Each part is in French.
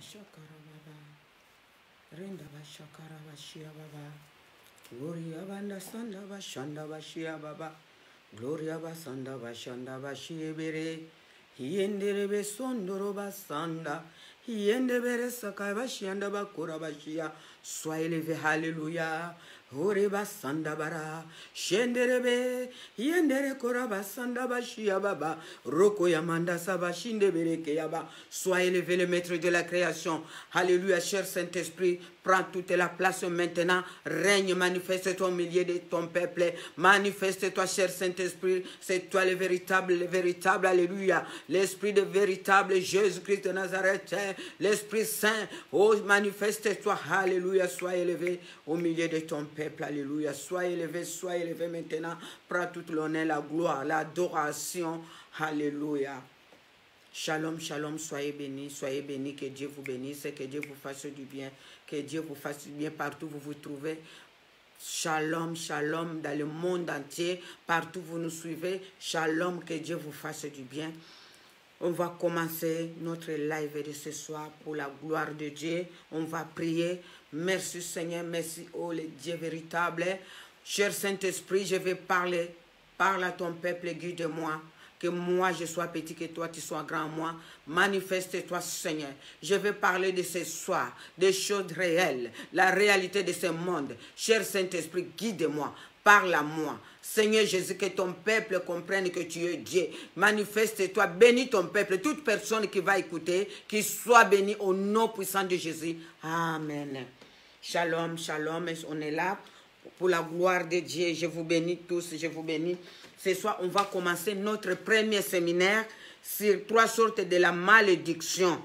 Shakara Baba. Renda Bashakara Bashia Baba. Gloria Banda Sanda Bashanda Bashia Baba. Gloria Basanda Bashanda Bashibere. Hiendere Besondoro Basanda. Hiendere Sakai Bashianda Bakura Bashia. Sois élevé, Alléluia. Ore basanda bara, shenderebe, yendere kora basanda bashia baba, roko yamanda sabashinde bereke yaba. Sois élevé le maître de la création. Alléluia, cher Saint-Esprit, prends toute la place maintenant. Règne, manifeste-toi au milieu de ton peuple. Manifeste-toi, cher Saint-Esprit. C'est toi le véritable, alléluia. L'Esprit de véritable Jésus-Christ de Nazareth. L'Esprit Saint, oh, manifeste-toi, alléluia, sois élevé au milieu de ton peuple, alléluia. Sois élevé maintenant. Prends toute l'honneur, la gloire, l'adoration, alléluia. Shalom, shalom, soyez bénis, que Dieu vous bénisse, que Dieu vous fasse du bien, que Dieu vous fasse du bien partout où vous vous trouvez. Shalom, shalom, dans le monde entier, partout où vous nous suivez. Shalom, que Dieu vous fasse du bien. On va commencer notre live de ce soir pour la gloire de Dieu. On va prier. Merci Seigneur, merci oh le Dieu véritable. Cher Saint-Esprit, je vais parler. Parle à ton peuple, guide-moi. Que moi je sois petit, que toi tu sois grand, moi. Manifeste-toi Seigneur. Je vais parler de ce soir, des choses réelles, la réalité de ce monde. Cher Saint-Esprit, guide-moi. Parle à moi. Seigneur Jésus, que ton peuple comprenne que tu es Dieu. Manifeste-toi, bénis ton peuple. Toute personne qui va écouter, qui soit bénie au nom puissant de Jésus. Amen. Shalom, shalom. On est là pour la gloire de Dieu. Je vous bénis tous, je vous bénis. Ce soir, on va commencer notre premier séminaire sur 3 sortes de la malédiction.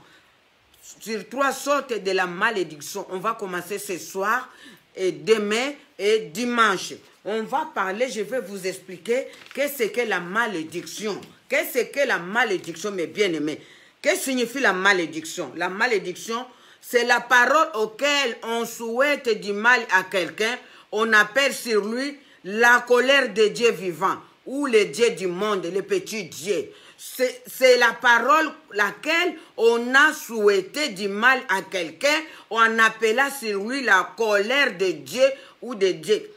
Sur 3 sortes de la malédiction. On va commencer ce soir et demain et dimanche. On va parler, je vais vous expliquer qu'est-ce que la malédiction. Qu'est-ce que la malédiction, mes bien-aimés? Qu'est-ce que signifie la malédiction? La malédiction, c'est la parole auquel on souhaite du mal à quelqu'un. On appelle sur lui la colère de Dieu vivant ou le Dieu du monde, le petit Dieu. C'est la parole laquelle on a souhaité du mal à quelqu'un. On appela sur lui la colère de Dieu ou de Dieu.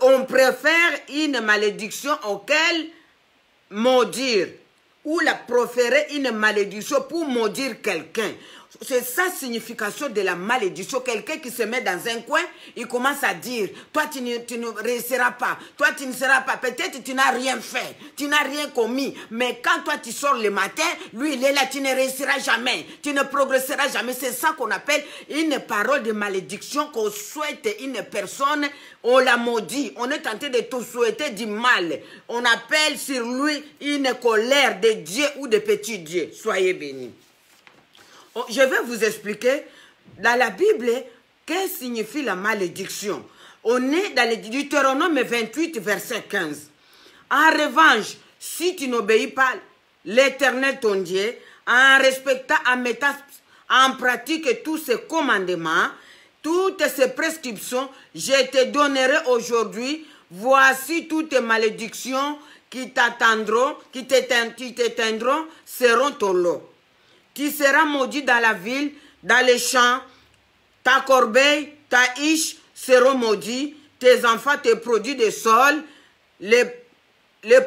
On préfère une malédiction auquel maudire ou la proférer une malédiction pour maudire quelqu'un. C'est ça la signification de la malédiction. Quelqu'un qui se met dans un coin, il commence à dire, toi tu ne réussiras pas, toi tu ne seras pas, peut-être tu n'as rien fait, tu n'as rien commis, mais quand toi tu sors le matin, lui il est là, tu ne réussiras jamais, tu ne progresseras jamais. C'est ça qu'on appelle une parole de malédiction, qu'on souhaite une personne, on la maudit, on est tenté de tout souhaiter du mal. On appelle sur lui une colère de Dieu ou de petit Dieu. Soyez bénis. Je vais vous expliquer dans la Bible qu'est-ce que signifie la malédiction. On est dans le Deutéronome 28, verset 15. En revanche, si tu n'obéis pas l'Éternel ton Dieu, en respectant, en mettant en pratique tous ses commandements, toutes ses prescriptions, je te donnerai aujourd'hui, voici toutes les malédictions qui t'attendront, qui t'éteindront, seront ton lot. Tu seras maudit dans la ville, dans les champs, ta corbeille, ta hiche seront maudits, tes enfants, tes produits de sol, les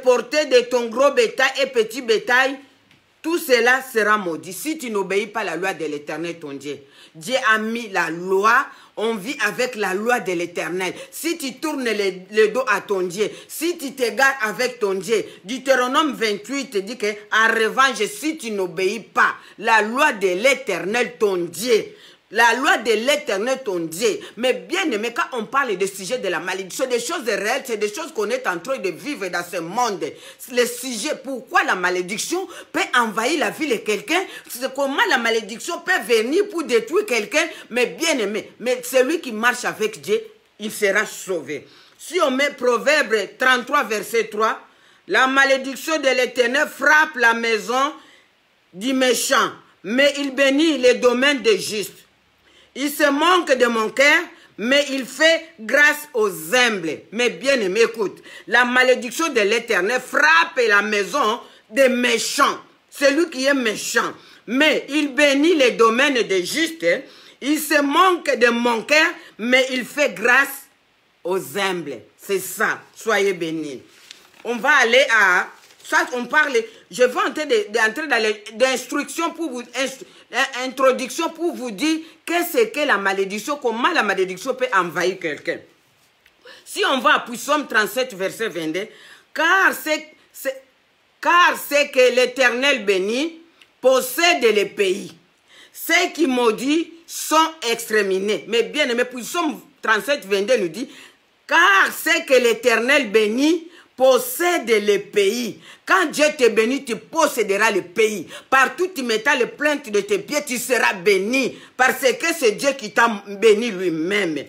portées de ton gros bétail et petit bétail, tout cela sera maudit. Si tu n'obéis pas à la loi de l'Éternel, ton Dieu. Dieu a mis la loi, on vit avec la loi de l'Éternel. Si tu tournes le dos à ton Dieu, si tu t'égares avec ton Dieu, Deutéronome 28 dit que, en revanche, si tu n'obéis pas la loi de l'Éternel, ton Dieu, la loi de l'Éternel, ton Dieu. Mais bien aimé, quand on parle des sujets de la malédiction, des choses réelles, c'est des choses qu'on est en train de vivre dans ce monde. Les sujets, pourquoi la malédiction peut envahir la vie de quelqu'un, c'est comment la malédiction peut venir pour détruire quelqu'un. Mais bien aimé, mais celui qui marche avec Dieu, il sera sauvé. Si on met Proverbe 33, verset 3, la malédiction de l'Éternel frappe la maison du méchant, mais il bénit les domaines des justes. Il se manque de mon cœur, mais il fait grâce aux humbles. Mais bien aimé, écoute, la malédiction de l'Éternel frappe la maison des méchants. Celui qui est méchant. mais il bénit les domaines des justes. Il se manque de mon cœur, mais il fait grâce aux humbles. C'est ça, soyez bénis. On va aller à... Soit on parle... Je vais entrer dans l'instruction pour vous... Introduction pour vous dire qu'est-ce que la malédiction, comment la malédiction peut envahir quelqu'un. Si on va à Psaume 37, verset 22, car c'est que l'Éternel bénit, possède les pays. Ceux qui maudits sont exterminés. Mais bien aimé, Psaume 37, 22 nous dit, car c'est que l'Éternel bénit, possède les pays. Quand Dieu te bénit, tu posséderas le pays. Partout tu mettras les plaintes de tes pieds, tu seras béni. Parce que c'est Dieu qui t'a béni lui-même.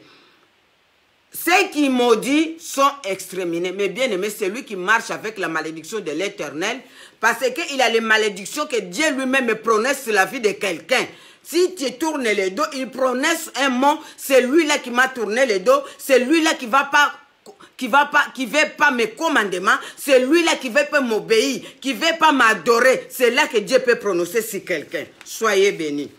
Ceux qui maudits sont exterminés. Mais bien aimé, c'est lui qui marche avec la malédiction de l'Éternel. Parce qu'il a les malédictions que Dieu lui-même prononce sur la vie de quelqu'un. Si tu tournes le dos, il prononce un mot. C'est lui-là qui m'a tourné le dos. C'est lui-là qui veut pas mes commandements, c'est lui-là qui veut pas m'obéir, qui veut pas m'adorer. C'est là que Dieu peut prononcer sur quelqu'un. Soyez bénis.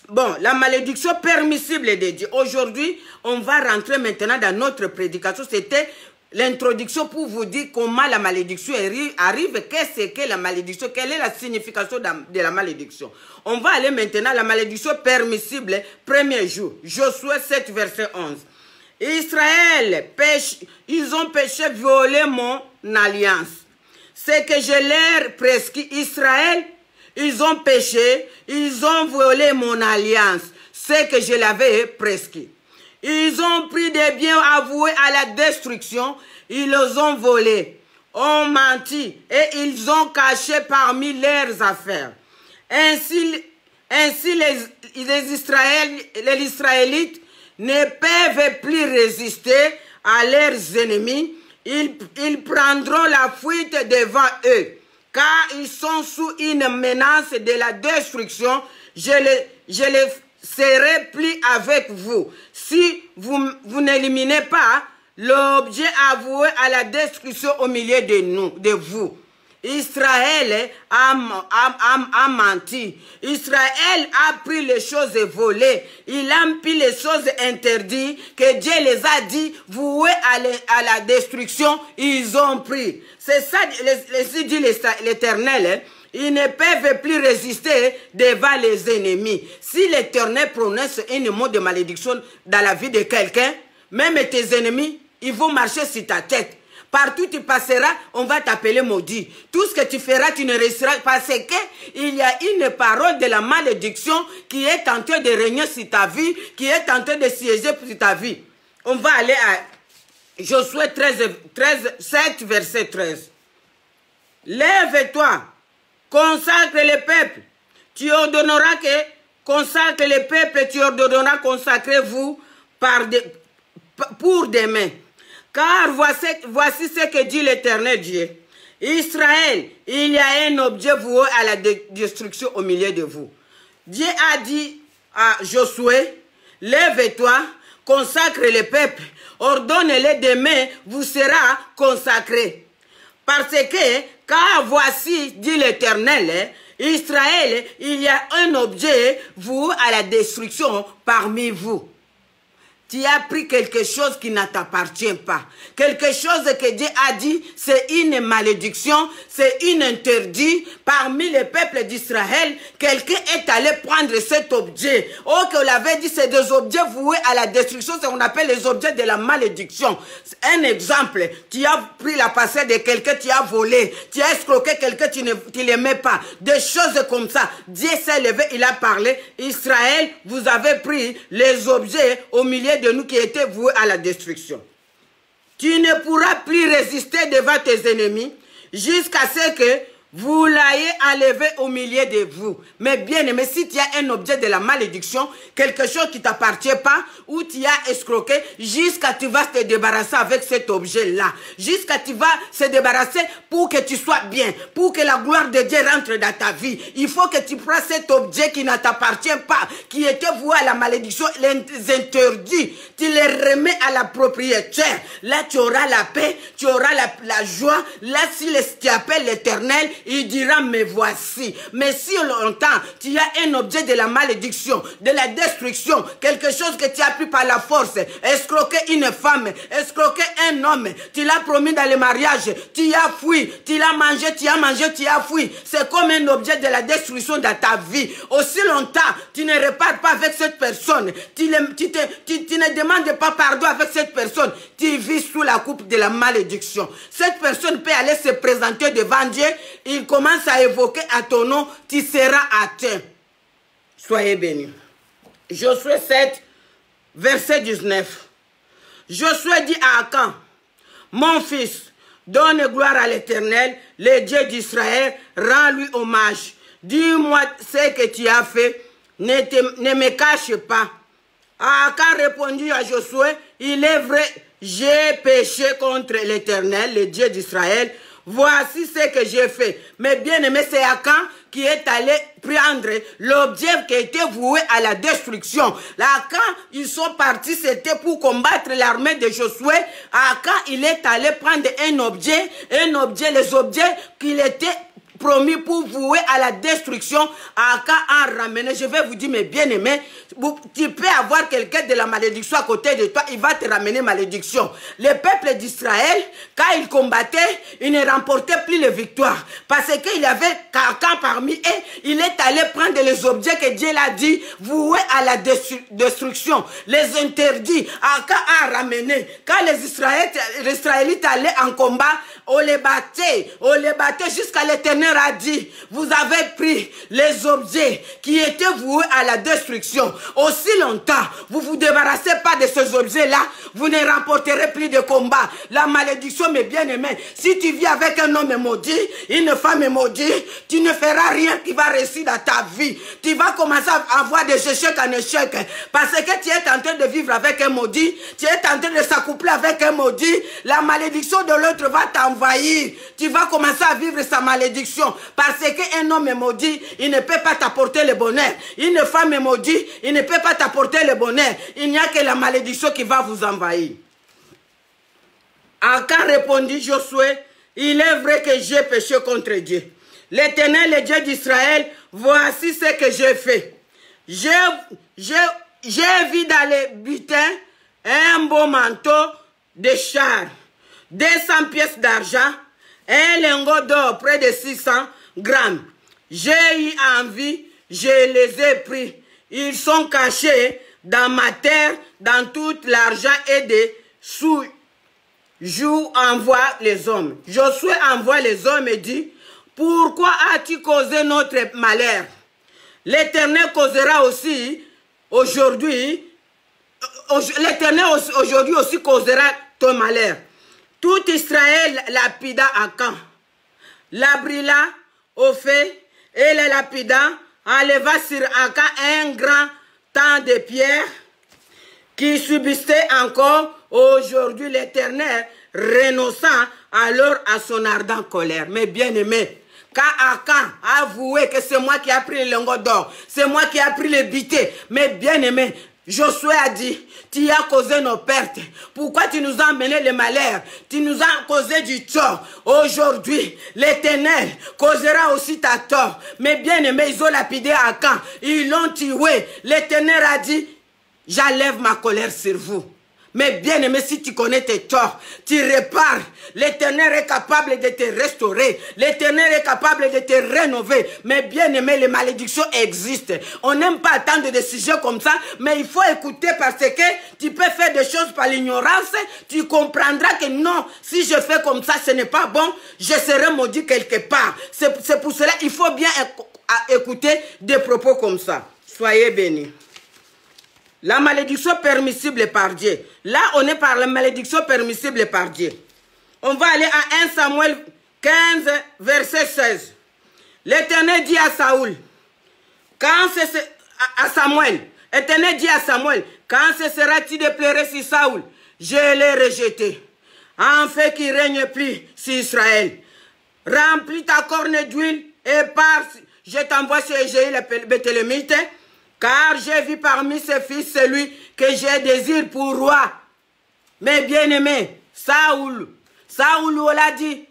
Bon, la malédiction permissible de Dieu. Aujourd'hui, on va rentrer maintenant dans notre prédication. C'était l'introduction pour vous dire comment la malédiction arrive, qu'est-ce que la malédiction, quelle est la signification de la malédiction. On va aller maintenant à la malédiction permissible, premier jour. Josué 7, verset 11. Israël, ils ont péché, violé mon alliance. C'est que je leur prescris. Israël, ils ont péché, ils ont violé mon alliance. C'est que je l'avais prescrit. Ils ont pris des biens avoués à la destruction. Ils les ont volés, ont menti et ils ont caché parmi leurs affaires. Ainsi les Israélites ne peuvent plus résister à leurs ennemis. Ils prendront la fuite devant eux, car ils sont sous une menace de la destruction. Je les serai plus avec vous. Si vous n'éliminez pas l'objet avoué à la destruction au milieu de vous. Israël a menti. Israël a pris les choses volées. Il a pris les choses interdites que Dieu les a dit vouées à la destruction. Ils ont pris. C'est ça, dit l'Éternel. Ils ne peuvent plus résister devant les ennemis. Si l'Éternel prononce un mot de malédiction dans la vie de quelqu'un, même tes ennemis, ils vont marcher sur ta tête. Partout tu passeras, on va t'appeler maudit. Tout ce que tu feras, tu ne réussiras pas. Parce qu'il y a une parole de la malédiction qui est en train de régner sur ta vie, qui est en train de siéger sur ta vie. On va aller à Josué 7, verset 13. Lève-toi, consacre le peuple. Tu ordonneras que consacre le peuple, tu ordonneras consacrez-vous pour demain. Car voici ce que dit l'Éternel Dieu. Israël, il y a un objet voué à la destruction au milieu de vous. Dieu a dit à Josué, lève-toi, consacre le peuple, ordonne-le demain, vous sera consacré. Parce que, car voici, dit l'Éternel, Israël, il y a un objet voué à la destruction parmi vous. Tu as pris quelque chose qui ne t'appartient pas. Quelque chose que Dieu a dit, c'est une malédiction, c'est une interdit. Parmi les peuples d'Israël, quelqu'un est allé prendre cet objet. Oh, qu'on l'avait dit, c'est des objets voués à la destruction, c'est ce qu'on appelle les objets de la malédiction. Un exemple, tu as pris la passée de quelqu'un, tu as volé, tu as escroqué quelqu'un, tu ne l'aimais pas. Des choses comme ça. Dieu s'est levé, il a parlé. Israël, vous avez pris les objets au milieu de nous qui étaient voués à la destruction. Tu ne pourras plus résister devant tes ennemis jusqu'à ce que vous l'ayez enlevé au milieu de vous. Mais bien aimé, si tu as un objet de la malédiction, quelque chose qui ne t'appartient pas, ou tu as escroqué, jusqu'à tu vas te débarrasser avec cet objet-là. Jusqu'à tu vas se débarrasser pour que tu sois bien, pour que la gloire de Dieu rentre dans ta vie. Il faut que tu prends cet objet qui ne t'appartient pas, qui était voué à la malédiction, les interdits. Tu les remets à la propriétaire. Là, tu auras la paix, tu auras la joie. Là, si tu appelles l'Éternel, il dira, me voici. Mais si longtemps, tu as un objet de la malédiction, de la destruction, quelque chose que tu as pris par la force, escroquer une femme, escroquer un homme, tu l'as promis dans le mariage, tu as fui, tu l'as mangé, tu as fui. C'est comme un objet de la destruction dans ta vie. Aussi longtemps, tu ne répares pas avec cette personne, tu ne demandes pas pardon avec cette personne, tu vis sous la coupe de la malédiction. Cette personne peut aller se présenter devant Dieu, il commence à évoquer à ton nom, tu seras atteint. Soyez bénis. Josué 7, verset 19. Josué dit à Akan, mon fils, donne gloire à l'Éternel, le Dieu d'Israël, rends-lui hommage. Dis-moi ce que tu as fait, ne me cache pas. Akan répondit à Josué, il est vrai, j'ai péché contre l'Éternel, le Dieu d'Israël. Voici ce que j'ai fait. Mais bien aimé, c'est Akan qui est allé prendre l'objet qui était voué à la destruction. Là, quand ils sont partis, c'était pour combattre l'armée de Josué. Akan, il est allé prendre un objet, les objets qu'il était promis pour vouer à la destruction. Akan a ramené. Je vais vous dire, mes bien-aimés, tu peux avoir quelqu'un de la malédiction à côté de toi, il va te ramener malédiction. Le peuple d'Israël, quand il combattait, il ne remportait plus les victoires. Parce qu'il y avait quelqu'un parmi eux, il est allé prendre les objets que Dieu l'a dit, voués à la destruction, les interdits. Akan a ramené. Quand les Israélites allaient en combat, on les battait jusqu'à l'Éternel a dit, vous avez pris les objets qui étaient voués à la destruction. Aussi longtemps, vous ne vous débarrassez pas de ces objets-là, vous ne remporterez plus de combat. La malédiction, mes bien-aimés, si tu vis avec un homme maudit, une femme maudite, tu ne feras rien qui va réussir dans ta vie. Tu vas commencer à avoir des échecs en échec. Parce que tu es en train de vivre avec un maudit, tu es en train de s'accoupler avec un maudit, la malédiction de l'autre va t'envahir. Tu vas commencer à vivre sa malédiction. Parce qu'un homme maudit, il ne peut pas t'apporter le bonheur. Une femme maudite, il ne peut pas t'apporter le bonheur. Il n'y a que la malédiction qui va vous envahir. Akan répondit Josué, il est vrai que j'ai péché contre Dieu. L'Éternel, le Dieu d'Israël, voici ce que j'ai fait. J'ai vu dans les butins un beau manteau de char, 200 pièces d'argent, un lingot d'or près de 600 grammes. J'ai eu envie, je les ai pris. Ils sont cachés dans ma terre, dans tout l'argent et des sous. Joue envoie les hommes. Josué envoie les hommes et dit, pourquoi as-tu causé notre malheur? L'Éternel causera aussi aujourd'hui, l'Éternel aujourd'hui aussi causera ton malheur. Tout Israël lapida Akan, l'abrila au feu et le lapida enleva sur Akan un grand tas de pierres qui subsistait encore. Aujourd'hui l'Éternel renonça alors à son ardente colère. Mais bien aimé, quand Akan a avoué que c'est moi qui ai pris le lingot d'or, c'est moi qui ai pris le buté, mais bien aimé, Josué a dit, tu as causé nos pertes. Pourquoi tu nous as amené le malheur? Tu nous as causé du tort. Aujourd'hui, l'Éternel causera aussi ta tort. Mais bien aimé, ils ont lapidé Akan. Ils l'ont tué. L'Éternel a dit, j'enlève ma colère sur vous. Mais bien aimé, si tu connais tes torts, tu répares. L'Éternel est capable de te restaurer. L'Éternel est capable de te rénover. Mais bien aimé, les malédictions existent. On n'aime pas attendre des sujets comme ça, mais il faut écouter parce que tu peux faire des choses par l'ignorance. Tu comprendras que non, si je fais comme ça, ce n'est pas bon. Je serai maudit quelque part. C'est pour cela qu'il faut bien écouter des propos comme ça. Soyez bénis. La malédiction permissible par Dieu. Là, on est par la malédiction permissible par Dieu. On va aller à 1 Samuel 15, verset 16. L'Éternel dit à Saoul, l'Éternel dit à Samuel, quand cessera-t-il de pleurer sur Saoul? Je l'ai rejeté, en fait qu'il ne règne plus sur Israël. Remplis ta corne d'huile et pars, je t'envoie chez Jéhu le Béthélémite, car j'ai vu parmi ses fils celui que j'ai désir pour roi. Mais bien aimé, Saoul l'a dit,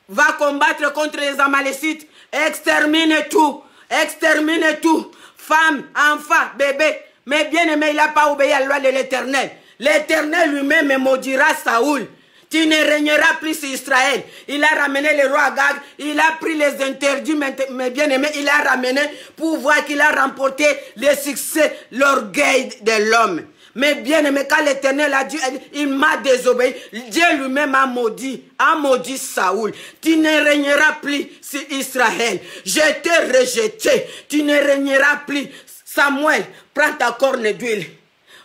va combattre contre les Amalécites. Extermine tout. Extermine tout. Femmes, enfants, bébés. Mais bien aimé, il n'a pas obéi à la loi de l'Éternel. L'Éternel lui-même maudira Saoul. Tu ne régneras plus sur Israël. Il a ramené le roi Agag. Il a pris les interdits, mais bien aimé, il a ramené pour voir qu'il a remporté le succès, l'orgueil de l'homme. Mais bien aimé, quand l'Éternel a dit, il m'a désobéi. Dieu lui-même a maudit Saoul. Tu ne régneras plus sur Israël. Je t'ai rejeté. Tu ne régneras plus. Samuel, prends ta corne d'huile.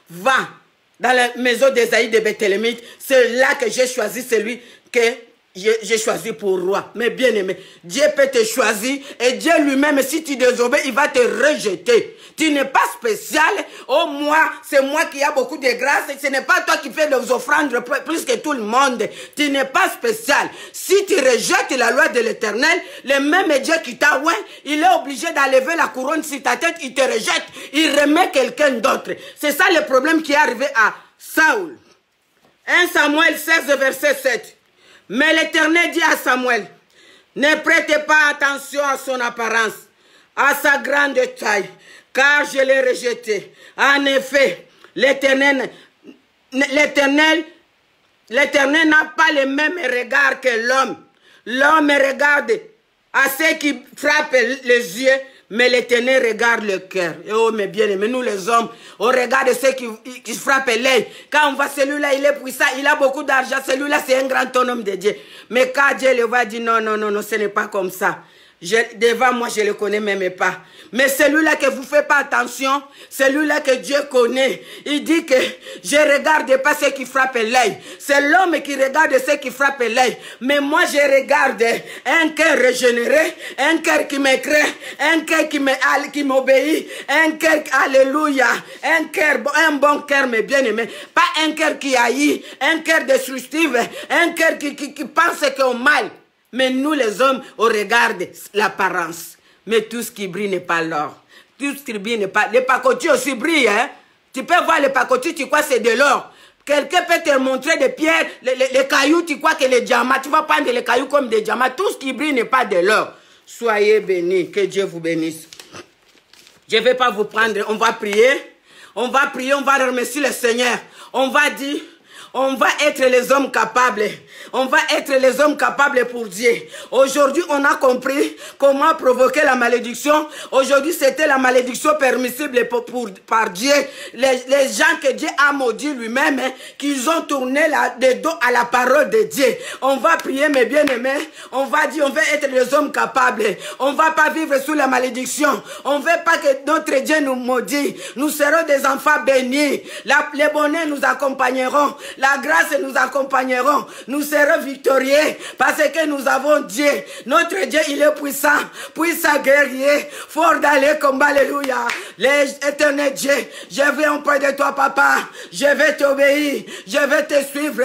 Va dans la maison d'Ésaïe de Bethléemite. C'est là que j'ai choisi celui que j'ai choisi pour roi. Mais bien aimé, Dieu peut te choisir et Dieu lui-même, si tu désobéis, il va te rejeter. Tu n'es pas spécial. Oh, moi, c'est moi qui a beaucoup de grâce. Ce n'est pas toi qui fais les offrandes plus que tout le monde. Tu n'es pas spécial. Si tu rejettes la loi de l'Éternel, le même Dieu qui t'a oint, il est obligé d'enlever la couronne sur ta tête. Il te rejette. Il remet quelqu'un d'autre. C'est ça le problème qui est arrivé à Saoul. 1 Samuel 16, verset 7. Mais l'Éternel dit à Samuel, ne prêtez pas attention à son apparence, à sa grande taille, car je l'ai rejeté. En effet, l'Éternel n'a pas le même regard que l'homme. L'homme regarde à ceux qui frappent les yeux, mais l'Éternel regarde le cœur. Oh, mes bien-aimés, nous les hommes, on regarde ceux qui frappent l'œil. Quand on voit celui-là, il est puissant, il a beaucoup d'argent, celui-là, c'est un grand homme de Dieu. Mais quand Dieu le voit, il dit non, non, non, non, ce n'est pas comme ça. Devant moi, je ne le connais même pas. Mais celui-là que vous ne faites pas attention, celui-là que Dieu connaît, il dit que je ne regarde pas ceux qui frappent l'œil. C'est l'homme qui regarde ceux qui frappent l'œil. Mais moi, je regarde un cœur régénéré, un cœur qui me crée, un cœur qui m'obéit, un cœur, alléluia, un bon cœur, mes bien-aimés. Pas un cœur qui haït, un cœur destructif, un cœur qui pense qu'au mal. Mais nous, les hommes, on regarde l'apparence. Mais tout ce qui brille n'est pas l'or. Tout ce qui brille n'est pas... Les pacotis aussi brillent, hein. Tu peux voir les pacotis, tu crois que c'est de l'or. Quelqu'un peut te montrer des pierres, les cailloux, tu crois que les diamants. Tu vas prendre les cailloux comme des diamants. Tout ce qui brille n'est pas de l'or. Soyez bénis, que Dieu vous bénisse. Je ne vais pas vous prendre, on va prier. On va prier, on va remercier le Seigneur. On va dire... On va être les hommes capables. On va être les hommes capables pour Dieu. Aujourd'hui, on a compris comment provoquer la malédiction. Aujourd'hui, c'était la malédiction permissible par Dieu. Les gens que Dieu a maudits lui-même, hein, qu'ils ont tourné le dos à la parole de Dieu. On va prier, mes bien-aimés. On va dire, on va être les hommes capables. On ne va pas vivre sous la malédiction. On ne veut pas que notre Dieu nous maudit. Nous serons des enfants bénis. Les bonheurs nous accompagneront. La grâce nous accompagneront. Nous serons victorieux parce que nous avons Dieu. Notre Dieu, il est puissant. Puissant guerrier. Fort dans les combats. Alléluia. L'éternel Dieu, je viens auprès de toi, papa. Je vais t'obéir. Je vais te suivre.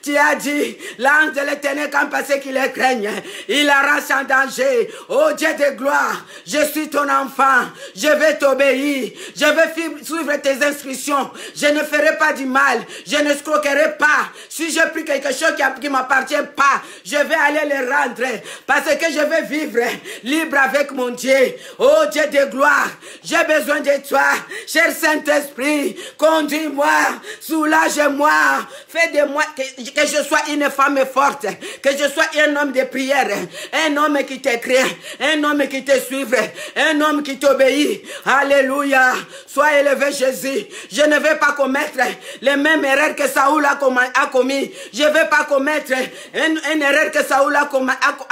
Tu as dit, l'ange de l'éternel, quand passé qu'il les craigne, il arrache en danger. Oh Dieu de gloire, je suis ton enfant. Je vais t'obéir. Je vais suivre tes instructions. Je ne ferai pas du mal. Je ne escroquerai pas. Si j'ai pris quelque chose qui ne m'appartient pas, je vais aller le rendre. Parce que je vais vivre libre avec mon Dieu. Oh Dieu de gloire, j'ai besoin de toi. Cher Saint-Esprit, conduis-moi, soulage-moi. Fais de moi que je sois une femme forte. Que je sois un homme de prière. Un homme qui te craint. Un homme qui te suit. Un homme qui t'obéit. Alléluia. Sois élevé Jésus. Je ne vais pas commettre les mêmes erreurs que Saoul a commis. Je ne vais pas commettre une erreur que Saoul a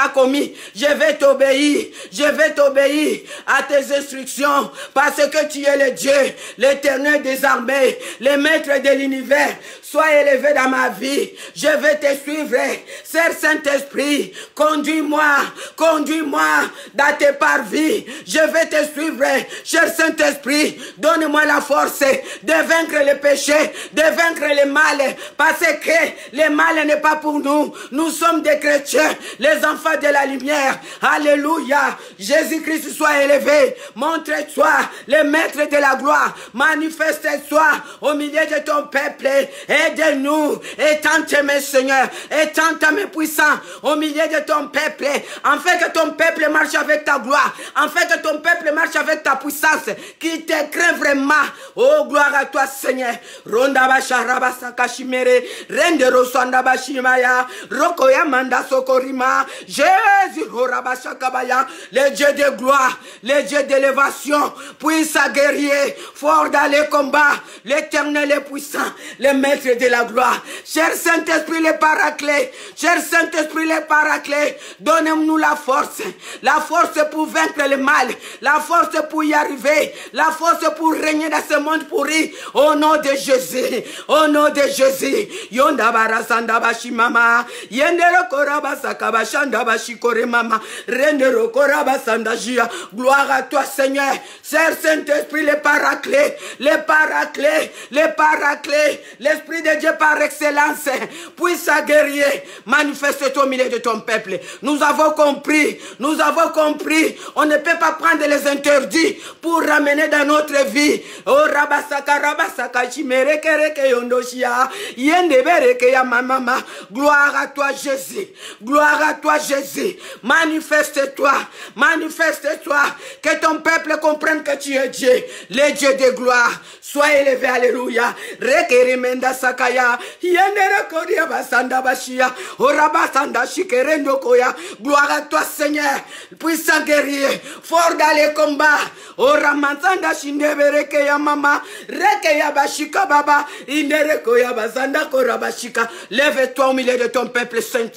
commis. Je vais t'obéir. Je vais t'obéir à tes instructions. Parce que tu es le Dieu, l'éternel des armées, le maître de l'univers. Sois élevé dans ma vie. Je vais te suivre. Seigneur Saint-Esprit, conduis-moi. Conduis-moi dans tes parvis. Je vais te suivre. Cher Saint-Esprit, donne-moi la force de vaincre le péché, de vaincre le mal. Parce que le mal n'est pas pour nous. Nous sommes des chrétiens, les enfants de la lumière. Alléluia. Jésus-Christ soit élevé. Montre-toi le maître de la gloire. Manifeste-toi au milieu de ton peuple. Aide-nous. Étends tes mains, Seigneur. Étends ta main puissante au milieu de ton peuple. Afin que ton peuple marche avec ta gloire. Afin que ton peuple marche avec ta puissance. Qui te craint vraiment. Oh, gloire à toi, Seigneur. Ronda basharaba sakashimere. Rende rosanda bashimaya. Rokoya manda sokorima. Jésus, Horabashakabaya. Le Dieu de gloire. Le Dieu d'élévation. Puissant guerrier. Fort dans les combats. L'éternel est puissant. Le maître de la gloire. Cher Saint-Esprit, le paraclet. Cher Saint-Esprit, le paraclet. Donnez-nous la force. La force pour vaincre le mal. La force pour y arriver. La force pour régner dans ce monde pourri. Au nom de Jésus. Au nom de Jésus. Yonda barasanda bashi mama. Yendero koraba sakaba shanda bashi kore mama. Rendero koraba sanda jia. Gloire à toi, Seigneur. Seigneur Saint-Esprit, le paraclet. Le paraclet. Le paraclet. L'Esprit de Dieu par excellence. Puissant guerrier. Manifeste-toi au milieu de ton peuple. Nous avons compris. Nous avons compris. On ne peut pas prendre les interdits pour ramener dans notre vie. Oh, rabasaka, rabasaka, chimere, kereke, yondoshia. Yendebereke, ya mama. Gloire à toi, Jésus. Gloire à toi, Jésus. Manifeste-toi. Manifeste-toi. Que ton peuple comprenne que tu es Dieu. Le Dieu de gloire. Sois élevé. Alléluia. Rekerimenda sakaya. Yendere koria basanda bashia. Orabasanda shikerendo koya. Gloire à toi, Seigneur. Puissant guerrier. Fort dans les combats. Oramanzanda shindebereke ya mama. Reke ya bashika baba. Indereko ya basanda korabashika. Lève-toi au milieu de ton peuple saint.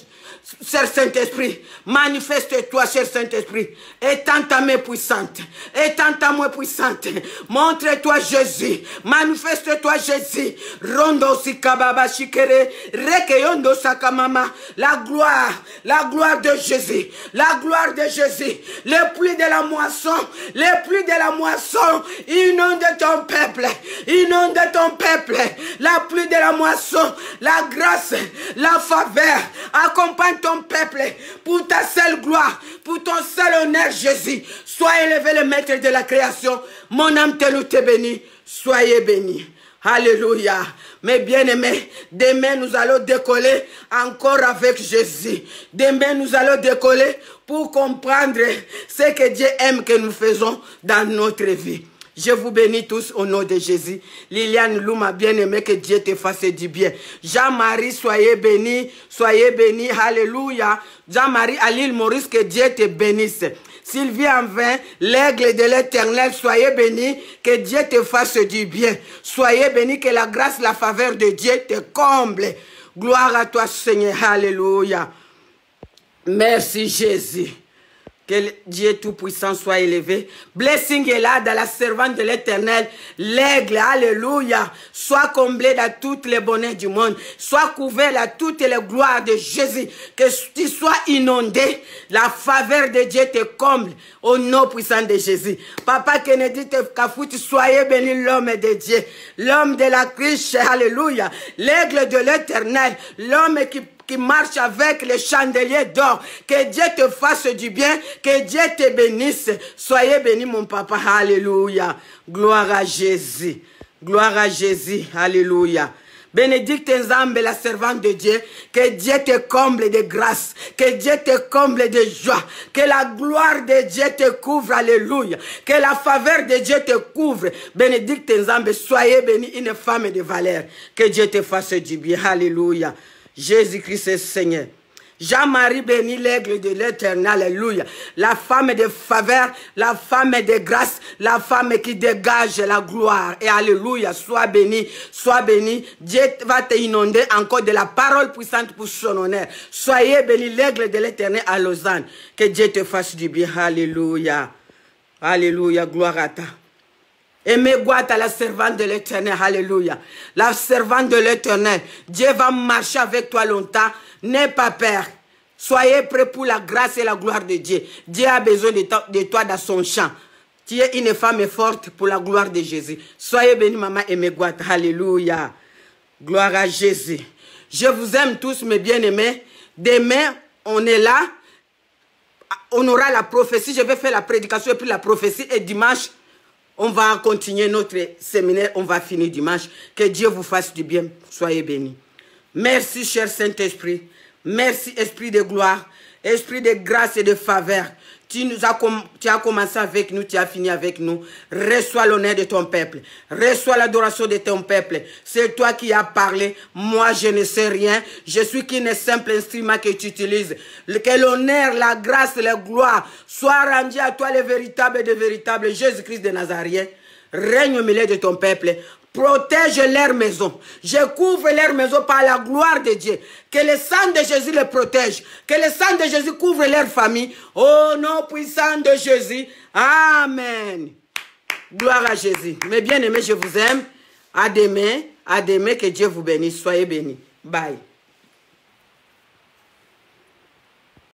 Cher Saint-Esprit, manifeste-toi, cher Saint-Esprit. Étends ta main puissante. Étends ta main puissante. Montre-toi Jésus. Manifeste-toi Jésus. Rondo sikababa shikere. Rekeyondo sakamama. La gloire de Jésus. La gloire de Jésus. Le pluie de la moisson. Le pluie de la moisson. Inonde ton peuple. Inonde ton peuple. La pluie de la moisson. La grâce. La faveur. Accompagne ton peuple pour ta seule gloire, pour ton seul honneur, Jésus. Sois élevé, le maître de la création. Mon âme te loue, te bénit. Soyez bénis. Alléluia. Mes bien-aimés, demain nous allons décoller encore avec Jésus. Demain nous allons décoller pour comprendre ce que Dieu aime que nous faisons dans notre vie. Je vous bénis tous au nom de Jésus. Liliane Louma, bien-aimée, que Dieu te fasse du bien. Jean-Marie, soyez bénis. Soyez bénis. Alléluia. Jean-Marie à l'île Maurice, que Dieu te bénisse. Sylvie Envin, l'aigle de l'Éternel, soyez bénis. Que Dieu te fasse du bien. Soyez bénis, que la grâce, la faveur de Dieu te comble. Gloire à toi, Seigneur. Alléluia. Merci, Jésus. Que Dieu Tout-Puissant soit élevé. Blessing est là dans la servante de l'Éternel. L'aigle, alléluia. Soit comblé dans toutes les bonheurs du monde. Soit couvert à toutes les gloires de Jésus. Que tu sois inondé. La faveur de Dieu te comble. Au nom puissant de Jésus. Papa Kennedy Kafouti, soyez béni l'homme de Dieu. L'homme de la Christ, alléluia. L'aigle de l'Éternel. L'homme qui marche avec les chandeliers d'or. Que Dieu te fasse du bien. Que Dieu te bénisse. Soyez bénis, mon papa. Alléluia. Gloire à Jésus. Gloire à Jésus. Alléluia. Bénédicte Nzambe, la servante de Dieu. Que Dieu te comble de grâce. Que Dieu te comble de joie. Que la gloire de Dieu te couvre. Alléluia. Que la faveur de Dieu te couvre. Bénédicte Nzambe, soyez bénie, une femme de valeur. Que Dieu te fasse du bien. Alléluia. Jésus-Christ est Seigneur. Jean-Marie béni, l'aigle de l'Éternel, alléluia. La femme de faveur, la femme de grâce, la femme qui dégage la gloire. Et alléluia, sois béni, sois béni. Dieu va te inonder encore de la parole puissante pour son honneur. Soyez béni, l'aigle de l'Éternel à Lausanne. Que Dieu te fasse du bien, alléluia. Alléluia, gloire à toi. Aimez Boîte à la servante de l'Éternel, alléluia. La servante de l'Éternel, Dieu va marcher avec toi longtemps. N'aie pas peur. Soyez prêts pour la grâce et la gloire de Dieu. Dieu a besoin de toi dans son champ. Tu es une femme forte pour la gloire de Jésus. Soyez bénis, maman Aimée Boîte, alléluia. Gloire à Jésus. Je vous aime tous, mes bien-aimés. Demain, on est là. on aura la prophétie. Je vais faire la prédication et puis la prophétie. Et dimanche, on va continuer notre séminaire. On va finir dimanche. Que Dieu vous fasse du bien. Soyez bénis. Merci, cher Saint-Esprit. Merci, Esprit de gloire. Esprit de grâce et de faveur. Tu as commencé avec nous, tu as fini avec nous. Reçois l'honneur de ton peuple. Reçois l'adoration de ton peuple. C'est toi qui as parlé. Moi, je ne sais rien. Je suis qu'un simple instrument que tu utilises. Que l'honneur, la grâce, la gloire soient rendus à toi, le véritable de véritable Jésus-Christ de Nazareth. Règne au milieu de ton peuple. Protège leur maison. Je couvre leur maison par la gloire de Dieu. Que le sang de Jésus les protège. Que le sang de Jésus couvre leur famille. Au nom puissant de Jésus. Amen. Gloire à Jésus. Mes bien-aimés, je vous aime. À demain. À demain. Que Dieu vous bénisse. Soyez bénis. Bye.